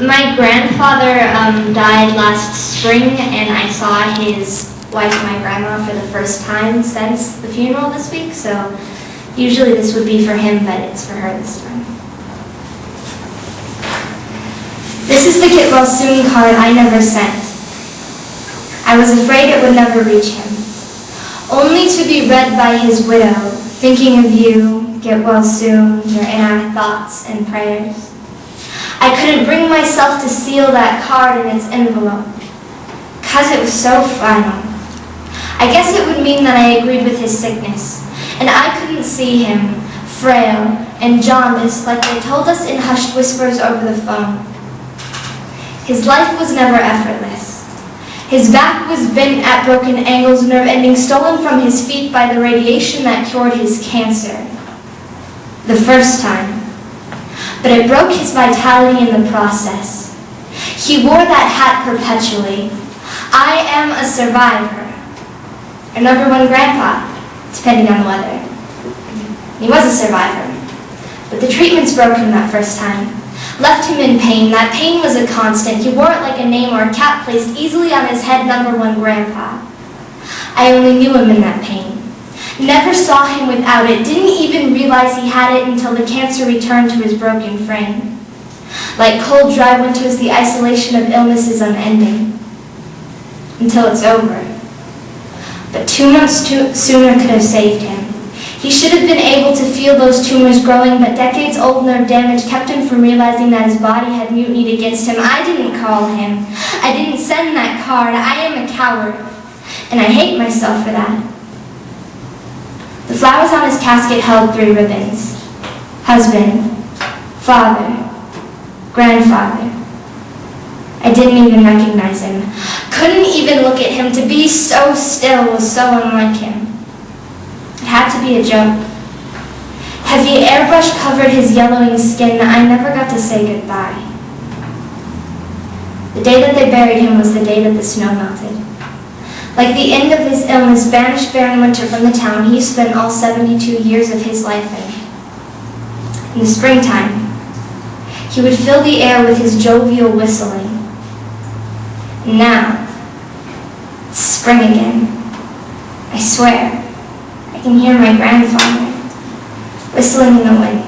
My grandfather died last spring, and I saw his wife, my grandma, for the first time since the funeral this week, so usually this would be for him, but it's for her this time. This is the get well soon card I never sent. I was afraid it would never reach him, only to be read by his widow, thinking of you, get well soon, you're in our thoughts and prayers. I couldn't bring myself to seal that card in its envelope, 'cause it was so final. I guess it would mean that I agreed with his sickness, and I couldn't see him, frail and jaundiced like they told us in hushed whispers over the phone. His life was never effortless. His back was bent at broken angles, nerve endings stolen from his feet by the radiation that cured his cancer. The first time. But it broke his vitality in the process. He wore that hat perpetually. I am a survivor. Or number one grandpa, depending on the weather. He was a survivor. But the treatments broke him that first time. Left him in pain. That pain was a constant. He wore it like a name or a cap placed easily on his head, number one grandpa. I only knew him in that pain. Never saw him without it, didn't even realize he had it until the cancer returned to his broken frame. Like cold, dry winters, the isolation of illness is unending. Until it's over. But 2 months sooner could have saved him. He should have been able to feel those tumors growing, but decades-old nerve damage kept him from realizing that his body had mutinied against him. I didn't call him. I didn't send that card. I am a coward. And I hate myself for that. The flowers on his casket held 3 ribbons. Husband, father, grandfather. I didn't even recognize him. Couldn't even look at him. To be so still was so unlike him. It had to be a joke. Heavy airbrush covered his yellowing skin. I never got to say goodbye. The day that they buried him was the day that the snow melted. Like the end of his illness, banished barren winter from the town he spent all 72 years of his life in. In the springtime, he would fill the air with his jovial whistling. And now, it's spring again. I swear, I can hear my grandfather whistling in the wind.